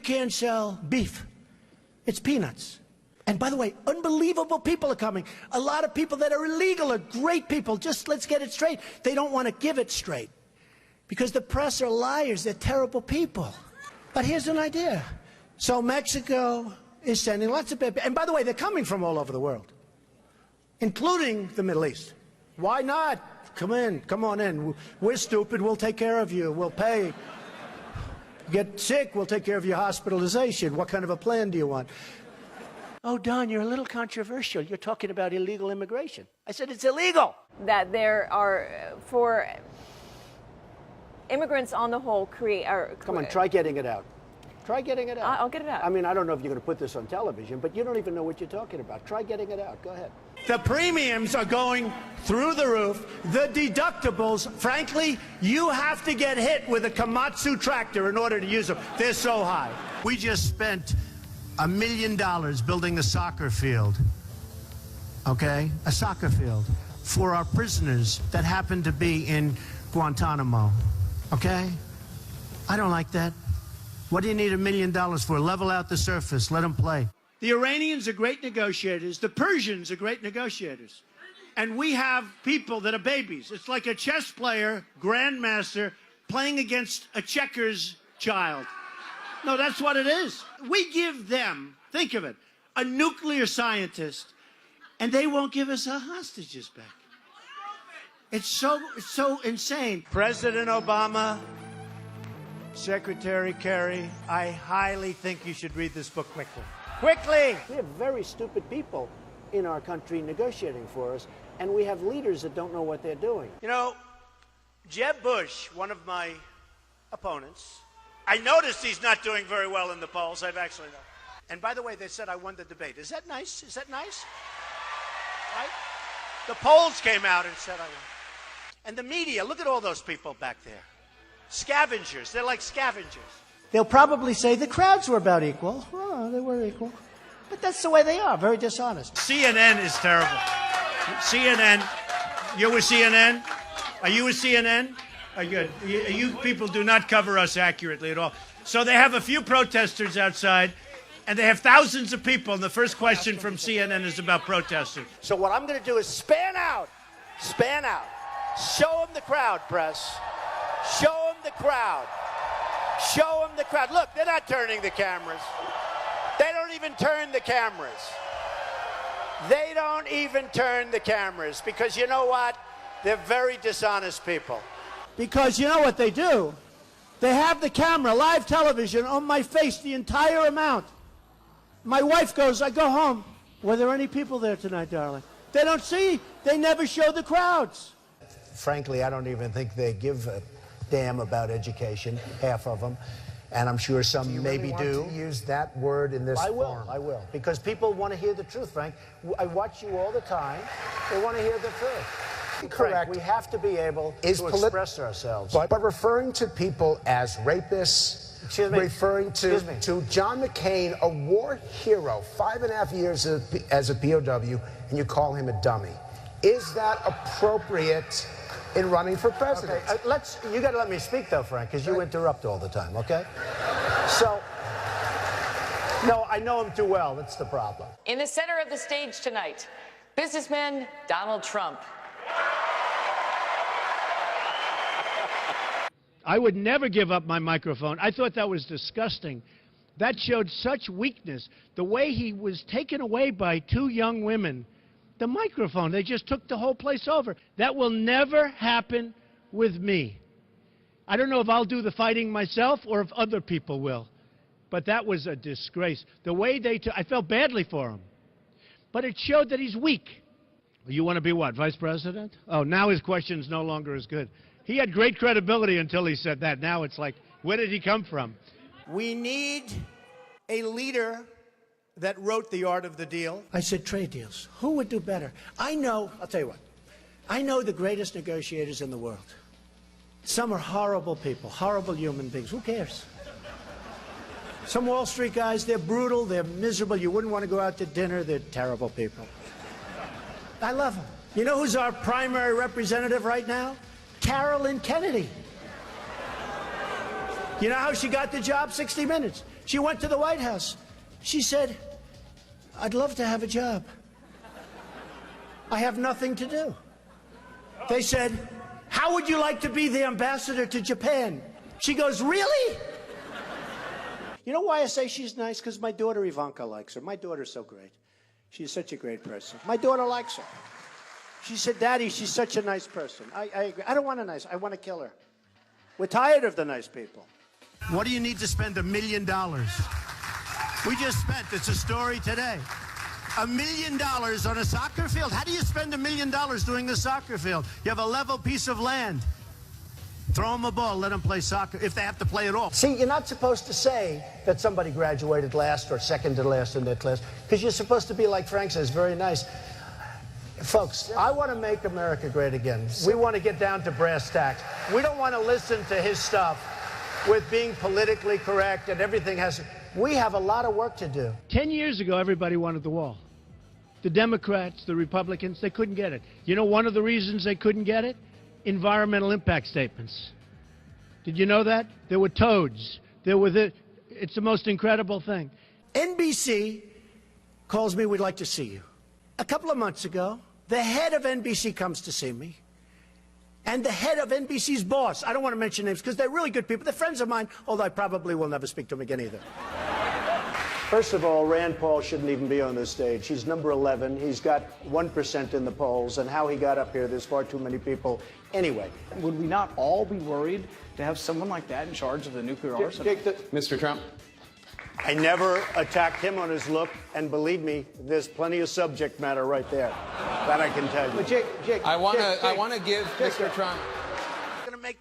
can't sell beef. It's peanuts. And by the way, unbelievable people are coming. A lot of people that are illegal are great people. Just let's get it straight. They don't want to give it straight. Because the press are liars. They're terrible people. But here's an idea. So Mexico is sending lots of people. And by the way, they're coming from all over the world, including the Middle East. Why not? Come in. Come on in. We're stupid. We'll take care of you. We'll pay. Get sick, we'll take care of your hospitalization. What kind of a plan do you want? Oh, Don, you're a little controversial. You're talking about illegal immigration. I said it's illegal. That there are, for immigrants on the whole, Come on, try getting it out. Try getting it out. I'll get it out. I mean, I don't know if you're going to put this on television, but you don't even know what you're talking about. Try getting it out. Go ahead. The premiums are going through the roof. The deductibles, frankly, you have to get hit with a Komatsu tractor in order to use them. They're so high. We just spent $1 million building a soccer field, okay? A soccer field for our prisoners that happen to be in Guantanamo, okay? I don't like that. What do you need $1 million for? Level out the surface. Let them play. The Iranians are great negotiators. The Persians are great negotiators. And we have people that are babies. It's like a chess player, grandmaster, playing against a checkers child. No, that's what it is. We give them, think of it, a nuclear scientist, and they won't give us our hostages back. It's so insane. President Obama, Secretary Kerry, I highly think you should read this book quickly. Quickly! We have very stupid people in our country negotiating for us, and we have leaders that don't know what they're doing. You know, Jeb Bush, one of my opponents, I noticed he's not doing very well in the polls. I've actually known. And by the way, they said I won the debate. Is that nice? Is that nice? Right? The polls came out and said I won. And the media, look at all those people back there. Scavengers. They're like scavengers. They'll probably say the crowds were about equal. Oh, they were equal. But that's the way they are, very dishonest. CNN is terrible. CNN. You're with CNN? Are you with CNN? Good. You people do not cover us accurately at all. So they have a few protesters outside, and they have thousands of people, and the first question from CNN is about protesters. So what I'm going to do is span out. Span out. Show them the crowd, press. Show them the crowd. Show them the crowd. Look, they're not turning the cameras. They don't even turn the cameras. They don't even turn the cameras because you know what? They're very dishonest people. Because you know what they do? They have the camera, live television, on my face the entire amount. My wife goes, I go home. Were there any people there tonight, darling? They don't see. They never show the crowds. Frankly, I don't even think they give a damn about education, half of them. And I'm sure some maybe do. You want to use that word in this forum? I will. Because people want to hear the truth, Frank. I watch you all the time. They want to hear the truth. Correct. Frank, we have to be able to express ourselves. But referring to people as rapists, referring to John McCain, a war hero, 5.5 years as a POW, and you call him a dummy. Is that appropriate in running for president? Okay, you got to let me speak, though, Frank, because you interrupt all the time, okay? So, no, I know him too well. That's the problem. In the center of the stage tonight, businessman Donald Trump. I would never give up my microphone. I thought that was disgusting. That showed such weakness. The way he was taken away by two young women. The microphone, they just took the whole place over. That will never happen with me. I don't know if I'll do the fighting myself or if other people will. But that was a disgrace. The way they took, I felt badly for him. But it showed that he's weak. You want to be what, vice president? Oh, now his question's no longer as good. He had great credibility until he said that. Now it's like, where did he come from? We need a leader that wrote The Art of the Deal. I said trade deals. Who would do better? I know, I'll tell you what. I know the greatest negotiators in the world. Some are horrible people, horrible human beings. Who cares? Some Wall Street guys, they're brutal, they're miserable. You wouldn't want to go out to dinner. They're terrible people. I love them. You know who's our primary representative right now? Carolyn Kennedy. You know how she got the job? 60 Minutes. She went to the White House. She said, I'd love to have a job. I have nothing to do. They said, how would you like to be the ambassador to Japan? She goes, really? You know why I say she's nice? Because my daughter Ivanka likes her. My daughter's so great. She's such a great person. My daughter likes her. She said, Daddy, she's such a nice person. I agree. I don't want a nice, I want to kill her. We're tired of the nice people. What do you need to spend $1 million? We just spent, it's a story today, $1 million on a soccer field. How do you spend $1 million doing the soccer field? You have a level piece of land. Throw them a ball, let them play soccer, if they have to play at all. See, you're not supposed to say that somebody graduated last or second to last in their class, because you're supposed to be like Frank says, very nice. Folks, I want to make America great again. We want to get down to brass tacks. We don't want to listen to his stuff with being politically correct and everything has... We have a lot of work to do. 10 years ago, everybody wanted the wall. The Democrats, the Republicans, they couldn't get it. You know one of the reasons they couldn't get it? Environmental impact statements. Did you know that? There were toads. There were it's the most incredible thing. NBC calls me, we'd like to see you. A couple of months ago, the head of NBC comes to see me. And the head of NBC's boss, I don't want to mention names because they're really good people. They're friends of mine, although I probably will never speak to them again either. First of all, Rand Paul shouldn't even be on this stage. He's number 11. He's got 1% in the polls. And how he got up here, there's far too many people. Anyway. Would we not all be worried to have someone like that in charge of the nuclear arsenal? Mr. Trump. I never attacked him on his look, and believe me, there's plenty of subject matter right there. That I can tell you. But Jake, I want to give Mr. Trump.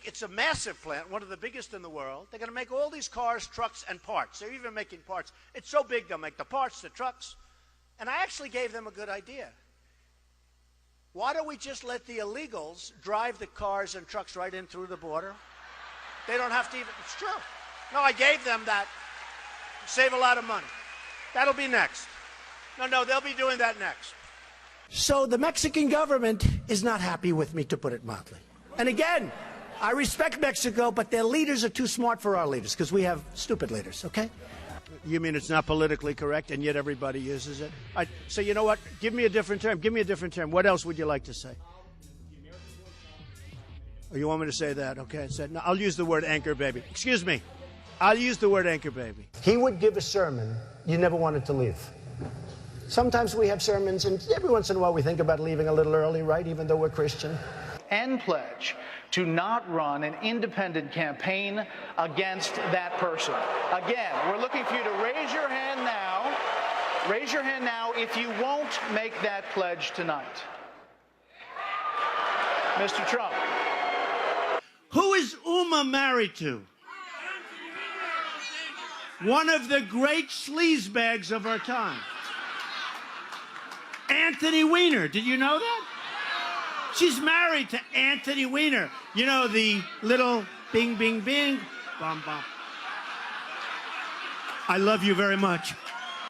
It's a massive plant, one of the biggest in the world. They're going to make all these cars, trucks, and parts. They're even making parts. It's so big, they'll make the parts, the trucks. And I actually gave them a good idea. Why don't we just let the illegals drive the cars and trucks right in through the border? They don't have to even, it's true. No, I gave them that. Save a lot of money. That'll be next. No, they'll be doing that next. So the Mexican government is not happy with me, to put it mildly. And again, I respect Mexico, but their leaders are too smart for our leaders, because we have stupid leaders, okay? You mean it's not politically correct, and yet everybody uses it? So you know what? Give me a different term. Give me a different term. What else would you like to say? Oh, you want me to say that? Okay. No, I'll use the word anchor baby. Excuse me. I'll use the word anchor baby. He would give a sermon you never wanted to leave. Sometimes we have sermons, and every once in a while we think about leaving a little early, right, even though we're Christian. and pledge to not run an independent campaign against that person. Again, we're looking for you to raise your hand now. Raise your hand now if you won't make that pledge tonight. Mr. Trump. Who is Uma married to? One of the great sleazebags of our time. Anthony Weiner. Did you know that? She's married to Anthony Weiner. You know, the little bing, bing, bing, bum, bum. I love you very much.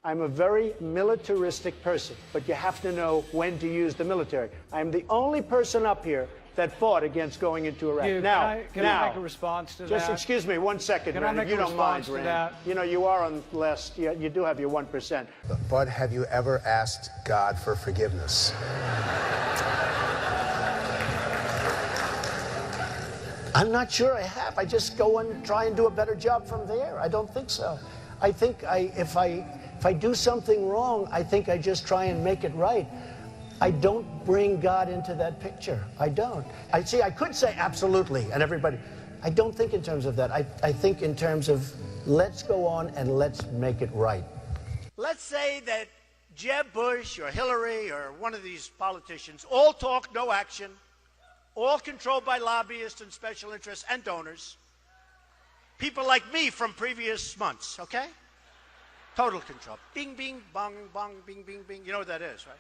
I'm a very militaristic person, but you have to know when to use the military. I'm the only person up here that fought against going into Iraq. Can I make a response to that? Just excuse me 1 second, Rand, if you don't mind, Rand. You know, you are on last, you do have your 1%. But have you ever asked God for forgiveness? I'm not sure I have. I just go and try and do a better job from there. I don't think so. I think if I do something wrong, I think I just try and make it right. I don't bring God into that picture. I don't. I could say absolutely, and everybody. I don't think in terms of that. I think in terms of let's go on and let's make it right. Let's say that Jeb Bush or Hillary or one of these politicians all talk, no action, all controlled by lobbyists and special interests and donors. People like me from previous months, okay? Total control. Bing, bing, bong, bong, bing, bing, bing. You know what that is, right?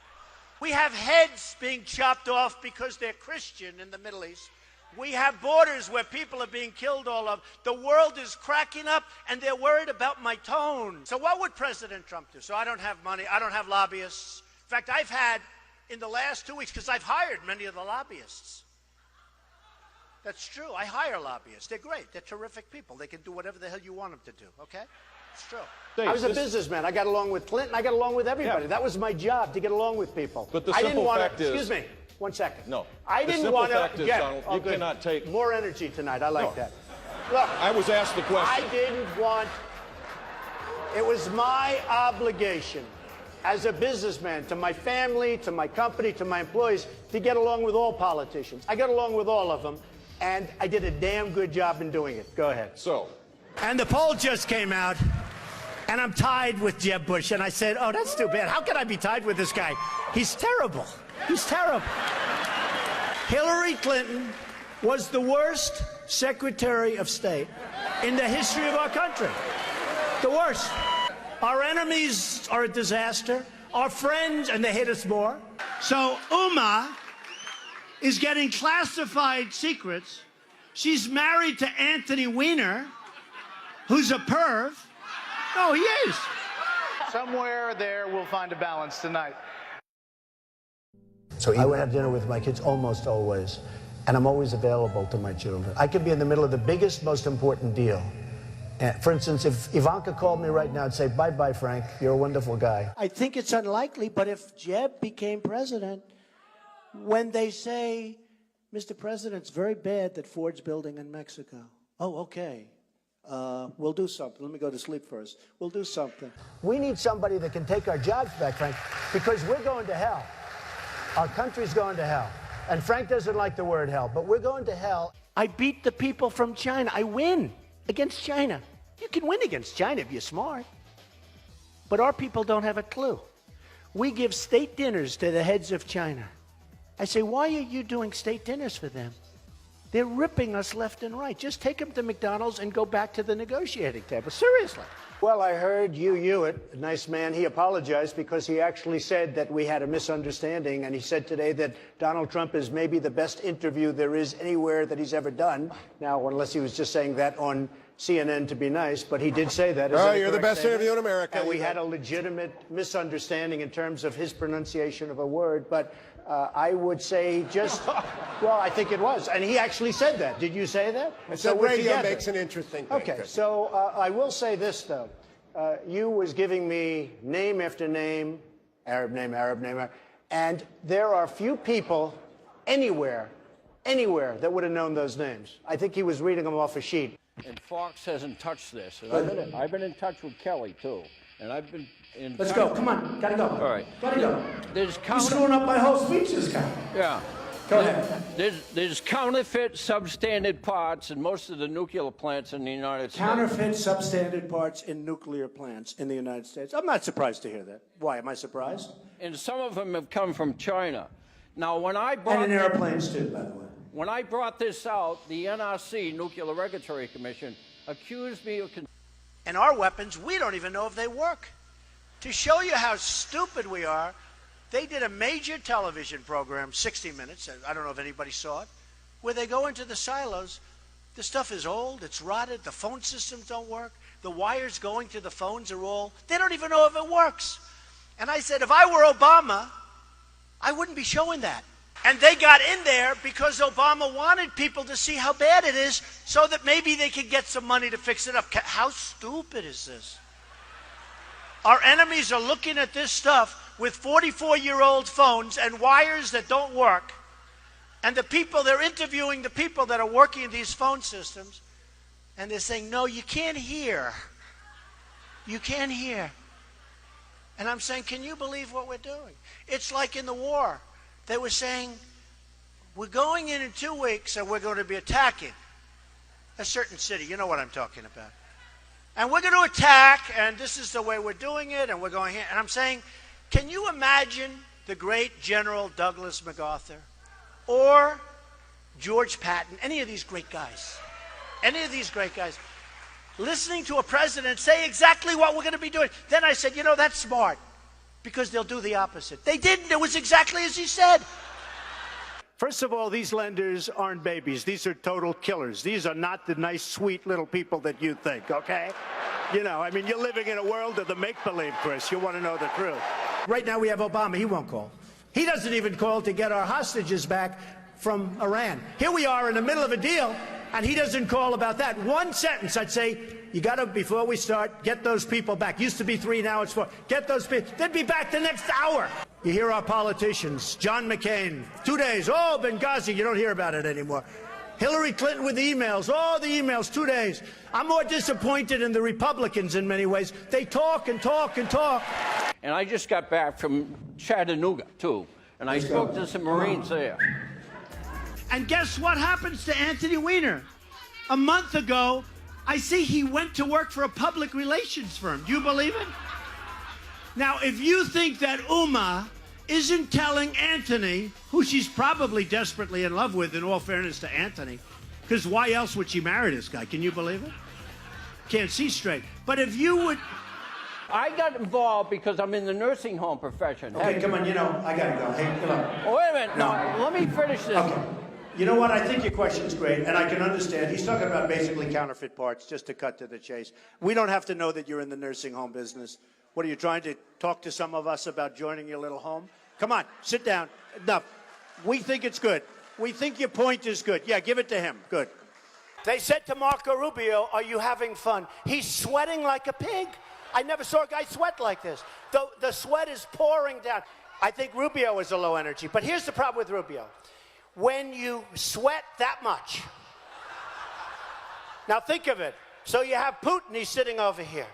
We have heads being chopped off because they're Christian in the Middle East. We have borders where people are being killed all over. The world is cracking up, and they're worried about my tone. So what would President Trump do? So I don't have money. I don't have lobbyists. In fact, I've had, in the last 2 weeks, because I've hired many of the lobbyists. That's true. I hire lobbyists. They're great. They're terrific people. They can do whatever the hell you want them to do, okay? It's true. I was a businessman. I got along with Clinton. I got along with everybody. Yeah. That was my job, to get along with people. But the simple fact is... Excuse me. 1 second. No. I didn't want to... The simple fact is, Donald, you cannot take... More energy tonight. I like that. Look. I was asked the question. I didn't want... It was my obligation as a businessman to my family, to my company, to my employees, to get along with all politicians. I got along with all of them, and I did a damn good job in doing it. Go ahead. So. And the poll just came out, and I'm tied with Jeb Bush. And I said, oh, that's too bad. How can I be tied with this guy? He's terrible. He's terrible. Hillary Clinton was the worst Secretary of State in the history of our country. The worst. Our enemies are a disaster. Our friends, and they hate us more. So Uma is getting classified secrets. She's married to Anthony Weiner, who's a perv. Oh, he is. Somewhere there we'll find a balance tonight. So I would have dinner with my kids almost always, and I'm always available to my children. I could be in the middle of the biggest, most important deal. For instance, if Ivanka called me right now and say, bye-bye, Frank, you're a wonderful guy. I think it's unlikely, but if Jeb became president, when they say, Mr. President, it's very bad that Ford's building in Mexico. Oh, okay. We'll do something. Let me go to sleep first. We'll do something. We need somebody that can take our jobs back, Frank, because we're going to hell. Our country's going to hell. And Frank doesn't like the word hell, but we're going to hell. I beat the people from China. I win against China. You can win against China if you're smart. But our people don't have a clue. We give state dinners to the heads of China. I say, why are you doing state dinners for them? They're ripping us left and right. Just take them to McDonald's and go back to the negotiating table. Seriously. Well, I heard Hugh Hewitt, a nice man, he apologized because he actually said that we had a misunderstanding, and he said today that Donald Trump is maybe the best interview there is anywhere that he's ever done. Now, unless he was just saying that on CNN to be nice, but he did say that. Oh, you're the best interview in America. And we had a legitimate misunderstanding in terms of his pronunciation of a word, but I would say just, well, I think it was. And he actually said that. Did you say that? I said radio makes an interesting thing. Okay, so I will say this, though. You was giving me name after name, Arab name, and there are few people anywhere that would have known those names. I think he was reading them off a sheet. And Fox hasn't touched this. And I've been in touch with Kelly, too. And I've been in... Let's go. Come on. Gotta go. All right. Gotta go. You're screwing up my whole speech, this guy. Yeah. Go ahead. There's counterfeit substandard parts in most of the nuclear plants in the United States. Counterfeit substandard parts in nuclear plants in the United States. I'm not surprised to hear that. Why? Am I surprised? And some of them have come from China. Now, when I brought... And in airplanes, too, by the way. When I brought this out, the NRC, Nuclear Regulatory Commission, accused me of... And our weapons, we don't even know if they work. To show you how stupid we are, they did a major television program, 60 Minutes, I don't know if anybody saw it, where they go into the silos. The stuff is old, it's rotted, the phone systems don't work, the wires going to the phones are all... They don't even know if it works. And I said, if I were Obama, I wouldn't be showing that. And they got in there because Obama wanted people to see how bad it is so that maybe they could get some money to fix it up. How stupid is this? Our enemies are looking at this stuff with 44-year-old phones and wires that don't work. And they're interviewing the people that are working in these phone systems. And they're saying, no, you can't hear. You can't hear. And I'm saying, can you believe what we're doing? It's like in the war. They were saying, we're going in 2 weeks and we're going to be attacking a certain city. You know what I'm talking about. And we're going to attack, and this is the way we're doing it, and we're going here. And I'm saying, can you imagine the great General Douglas MacArthur or George Patton, any of these great guys, listening to a president say exactly what we're going to be doing? Then I said, you know, that's smart. Because they'll do the opposite. They didn't. It was exactly as he said. First of all, these lenders aren't babies. These are total killers. These are not the nice, sweet little people that you think, okay? You know, I mean, you're living in a world of the make-believe, Chris. You want to know the truth. Right now we have Obama. He won't call. He doesn't even call to get our hostages back from Iran. Here we are in the middle of a deal, and he doesn't call about that. One sentence, I'd say, you got to, before we start, get those people back. Used to be 3, now it's 4. Get those people. They'd be back the next hour. You hear our politicians, John McCain, 2 days, oh, Benghazi, you don't hear about it anymore. Hillary Clinton with the emails, all the emails, 2 days. I'm more disappointed in the Republicans in many ways. They talk and talk and talk. And I just got back from Chattanooga, too, and I spoke to some Marines there. And guess what happens to Anthony Weiner? A month ago, I see he went to work for a public relations firm. Do you believe it? Now, if you think that Uma isn't telling Anthony, who she's probably desperately in love with, in all fairness to Anthony, because why else would she marry this guy? Can you believe it? Can't see straight. But if you would... I got involved because I'm in the nursing home profession. Okay, come on, you know, I got to go. Hey, come on. Oh, wait a minute. No, let me finish this. Okay. You know what? I think your question's great, and I can understand. He's talking about basically counterfeit parts, just to cut to the chase. We don't have to know that you're in the nursing home business. What, are you trying to talk to some of us about joining your little home? Come on, sit down. Enough. We think it's good. We think your point is good. Yeah, give it to him. Good. They said to Marco Rubio, are you having fun? He's sweating like a pig. I never saw a guy sweat like this. The sweat is pouring down. I think Rubio is a low energy. But here's the problem with Rubio. When you sweat that much, now think of it. So you have Putin, he's sitting over here.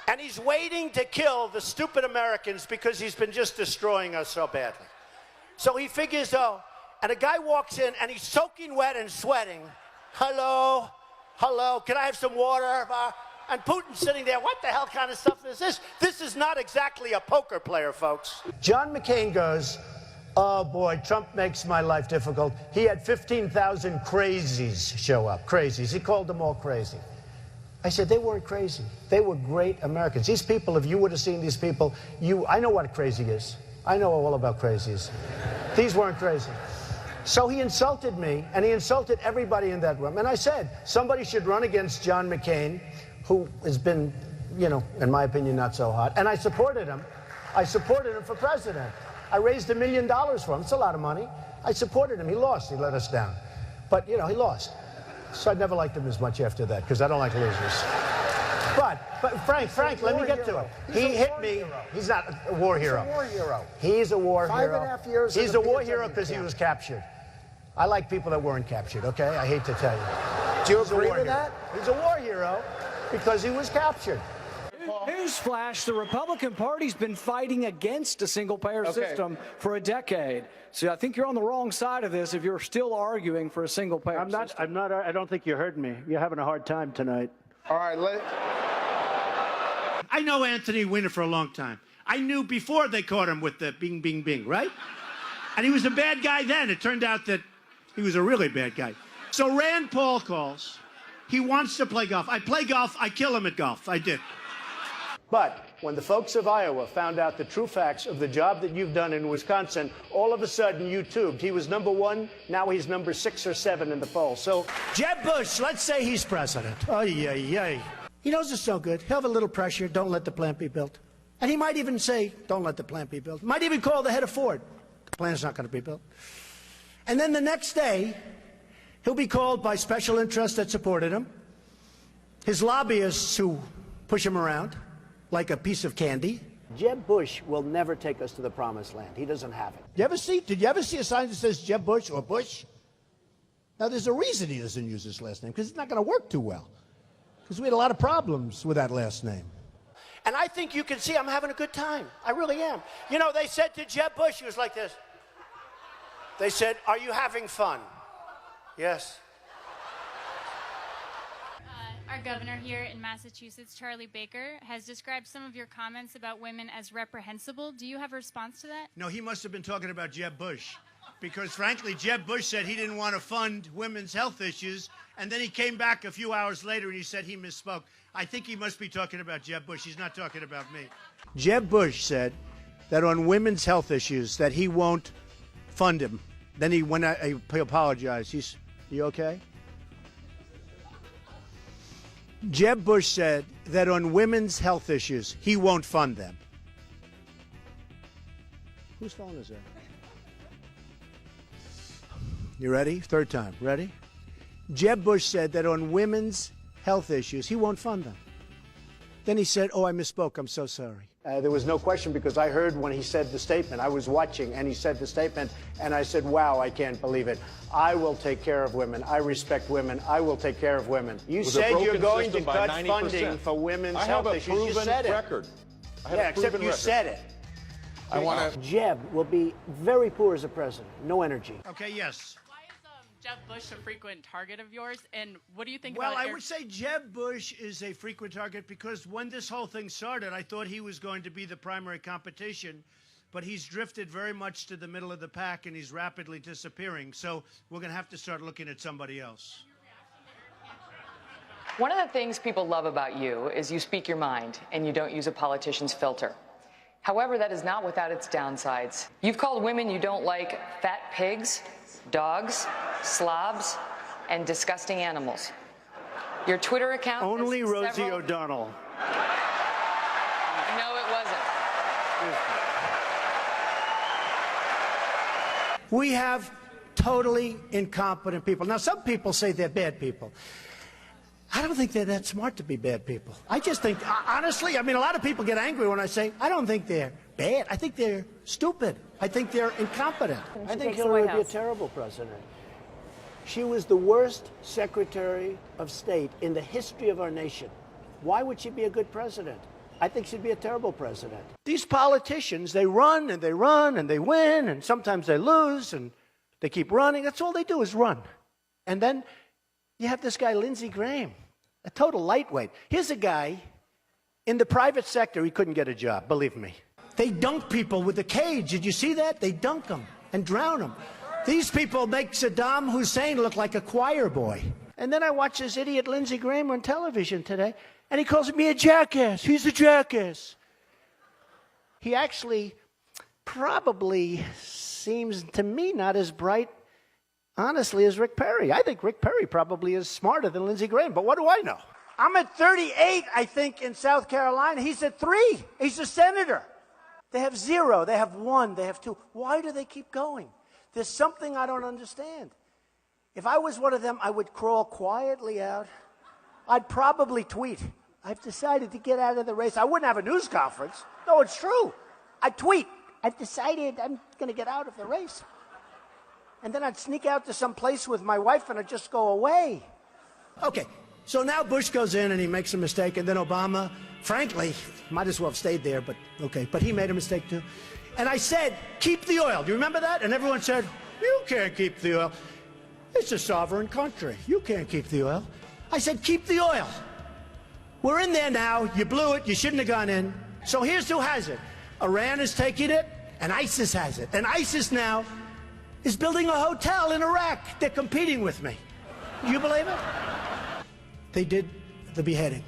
And he's waiting to kill the stupid Americans because he's been just destroying us so badly. So he figures, oh, and a guy walks in and he's soaking wet and sweating. Hello, hello, can I have some water? And Putin's sitting there, what the hell kind of stuff is this? This is not exactly a poker player, folks. John McCain goes, oh boy, Trump makes my life difficult. He had 15,000 crazies show up, crazies. He called them all crazy. I said, they weren't crazy. They were great Americans. These people, if you would have seen these people, I know what crazy is. I know all about crazies. These weren't crazy. So he insulted me, and he insulted everybody in that room. And I said, somebody should run against John McCain, who has been, you know, in my opinion, not so hot. And I supported him. I supported him for president. I raised $1 million for him. It's a lot of money. I supported him. He lost. He let us down. But, you know, he lost. So I never liked him as much after that, because I don't like losers. But Frank, let me get to it. He hit me. He's not a war hero. He's a war hero. He's a war hero. 5.5 years. He's a war hero because he was captured. I like people that weren't captured, okay? I hate to tell you. Do you agree with that? He's a war hero because he was captured. Newsflash, the Republican Party's been fighting against a single-payer system for a decade. So I think you're on the wrong side of this if you're still arguing for a single-payer system. I don't think you heard me. You're having a hard time tonight. All right, I know Anthony Weiner for a long time. I knew before they caught him with the bing, bing, bing, right? And he was a bad guy then. It turned out that he was a really bad guy. So Rand Paul calls. He wants to play golf. I play golf. I kill him at golf. I did. But when the folks of Iowa found out the true facts of the job that you've done in Wisconsin, all of a sudden you tubed. He was #1. Now he's number 6 or 7 in the poll. So Jeb Bush, let's say he's president. Oh, yeah. He knows it's no good. He'll have a little pressure. Don't let the plant be built. And he might even say, don't let the plant be built. Might even call the head of Ford. The plant's not going to be built. And then the next day, he'll be called by special interests that supported him, his lobbyists who push him around like a piece of candy. Jeb Bush will never take us to the promised land. He doesn't have it. Did you ever see a sign that says Jeb Bush or Bush? Now, there's a reason he doesn't use his last name, because it's not going to work too well. Because we had a lot of problems with that last name. And I think you can see I'm having a good time. I really am. You know, they said to Jeb Bush, he was like this. They said, are you having fun? Yes. Our governor here in Massachusetts, Charlie Baker, has described some of your comments about women as reprehensible. Do you have a response to that? No, he must have been talking about Jeb Bush. Because, frankly, Jeb Bush said he didn't want to fund women's health issues, and then he came back a few hours later and he said he misspoke. I think he must be talking about Jeb Bush. He's not talking about me. Jeb Bush said that on women's health issues that he won't fund him. Then he apologized. You okay? Jeb Bush said that on women's health issues, he won't fund them. Whose phone is that? You ready? Third time. Ready? Jeb Bush said that on women's health issues, he won't fund them. Then he said, oh, I misspoke. I'm so sorry. There was no question because I heard when he said the statement. I was watching and he said the statement and I said, wow, I can't believe it. I will take care of women. I respect women. I will take care of women. You said you're going to cut funding for women's health issues. You said it. Yeah, except you said it. I want to. Jeb will be very poor as a president. No energy. Okay, yes. Jeb Bush a frequent target of yours, and what do you think well, about I would say Jeb Bush is a frequent target because when this whole thing started, I thought he was going to be the primary competition, but he's drifted very much to the middle of the pack, and he's rapidly disappearing. So we're going to have to start looking at somebody else. One of the things people love about you is you speak your mind, and you don't use a politician's filter. However, that is not without its downsides. You've called women you don't like fat pigs, dogs, slobs, and disgusting animals. Your Twitter account... Only Rosie O'Donnell. No, it wasn't. We have totally incompetent people. Now, some people say they're bad people. I don't think they're that smart to be bad people. I just think, honestly, I mean, a lot of people get angry when I say, I don't think they're bad. I think they're stupid. I think they're incompetent. I think Hillary would be a terrible president. She was the worst Secretary of State in the history of our nation. Why would she be a good president? I think she'd be a terrible president. These politicians, they run and they run and they win and sometimes they lose and they keep running. That's all they do is run. And then you have this guy, Lindsey Graham, a total lightweight. Here's a guy in the private sector, he couldn't get a job, believe me. They dunk people with a cage. Did you see that? They dunk them and drown them. These people make Saddam Hussein look like a choir boy. And then I watch this idiot Lindsey Graham on television today, and he calls me a jackass. He's a jackass. He actually probably seems to me not as bright, honestly, as Rick Perry. I think Rick Perry probably is smarter than Lindsey Graham, but what do I know? I'm at 38, I think, in South Carolina. He's at 3. He's a senator. They have 0, they have 1, they have 2. Why do they keep going? There's something I don't understand. If I was one of them, I would crawl quietly out. I'd probably tweet, I've decided to get out of the race. I wouldn't have a news conference. No, it's true. I'd tweet, I've decided I'm going to get out of the race. And then I'd sneak out to some place with my wife and I'd just go away. Okay, so now Bush goes in and he makes a mistake, and then Obama, frankly, might as well have stayed there, but okay, but he made a mistake too. And I said, keep the oil. Do you remember that? And everyone said, you can't keep the oil. It's a sovereign country. You can't keep the oil. I said, keep the oil. We're in there now. You blew it. You shouldn't have gone in. So here's who has it. Iran is taking it, and ISIS has it. And ISIS now is building a hotel in Iraq. They're competing with me. Do you believe it? They did the beheading.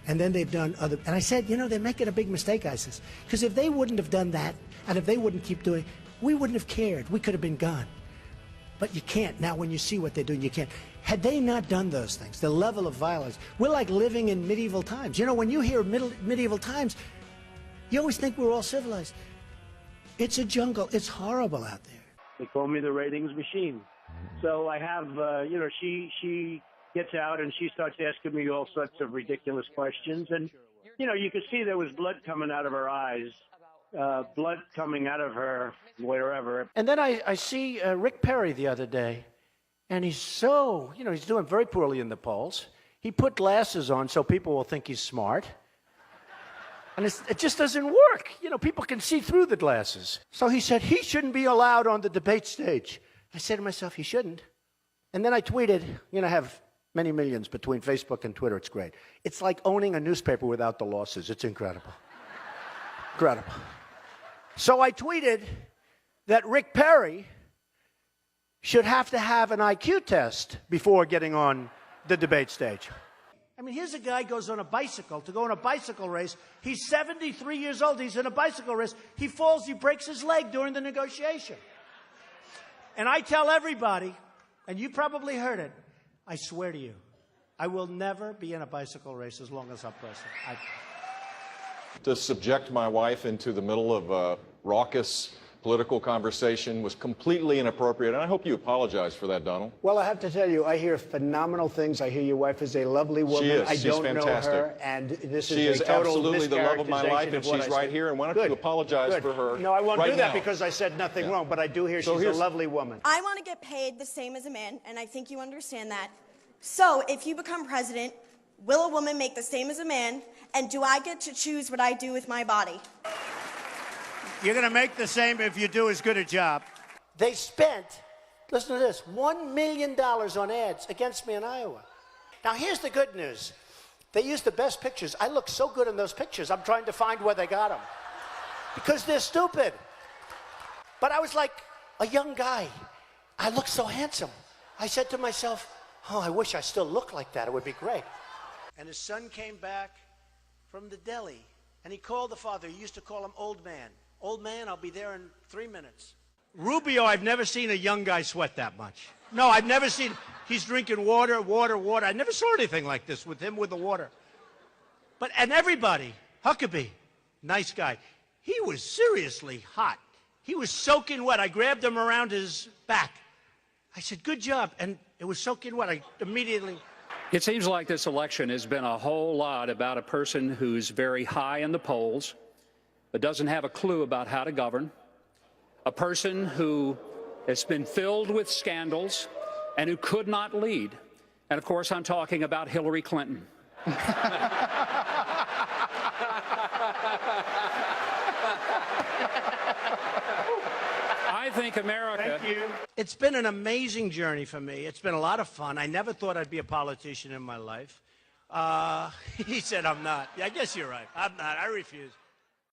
And then they've done other... And I said, you know, they're making a big mistake, ISIS. Because if they wouldn't have done that, and if they wouldn't keep doing it, we wouldn't have cared. We could have been gone. But you can't. Now, when you see what they're doing, you can't. Had they not done those things, the level of violence, we're like living in medieval times. You know, when you hear medieval times, you always think we're all civilized. It's a jungle. It's horrible out there. They call me the ratings machine. So I have, you know, she gets out and she starts asking me all sorts of ridiculous questions. And, you know, you could see there was blood coming out of her eyes. Blood coming out of her wherever. And then I see Rick Perry the other day, and he's so, you know, he's doing very poorly in the polls. He put glasses on so people will think he's smart. And it just doesn't work. You know, people can see through the glasses. So he said he shouldn't be allowed on the debate stage. I said to myself, he shouldn't. And then I tweeted, you know, I have many millions between Facebook and Twitter. It's great. It's like owning a newspaper without the losses. It's incredible. Incredible. So I tweeted that Rick Perry should have to have an IQ test before getting on the debate stage. I mean, here's a guy goes on a bicycle to go in a bicycle race. He's 73 years old. He's in a bicycle race. He falls. He breaks his leg during the negotiation. And I tell everybody, and you probably heard it, I swear to you, I will never be in a bicycle race as long as I'm president. To subject my wife into the middle of a raucous political conversation was completely inappropriate, and I hope you apologize for that, Donald. Well, I have to tell you, I hear phenomenal things. I hear your wife is a lovely woman. She is. I She's don't fantastic. know her, and this She is is a total absolutely the love of my life, and mischaracterization of what she's I right said. here, and why don't Good. you apologize Good. for her? No, I won't right do that now. because I said nothing wrong, but I do hear So she's a lovely woman. I want to get paid the same as a man, and I think you understand that. So, if you become president, will a woman make the same as a man, and do I get to choose what I do with my body? You're going to make the same if you do as good a job. They spent, listen to this, $1 million on ads against me in Iowa. Now, here's the good news. They used the best pictures. I look so good in those pictures, I'm trying to find where they got them. Because they're stupid. But I was like a young guy. I looked so handsome. I said to myself, oh, I wish I still looked like that. It would be great. And his son came back from the deli, and he called the father. He used to call him Old Man. Old man, I'll be there in 3 minutes. Rubio, I've never seen a young guy sweat that much. No, I've never seen, he's drinking water. I never saw anything like this with him with the water. And everybody, Huckabee, nice guy, he was seriously hot. He was soaking wet. I grabbed him around his back. I said, good job. And it was soaking wet. I immediately... It seems like this election has been a whole lot about a person who's very high in the polls, but doesn't have a clue about how to govern, a person who has been filled with scandals and who could not lead. And of course, I'm talking about Hillary Clinton. I think America... Thank you. It's been an amazing journey for me. It's been a lot of fun. I never thought I'd be a politician in my life. He said I'm not. Yeah, I guess you're right. I'm not. I refuse.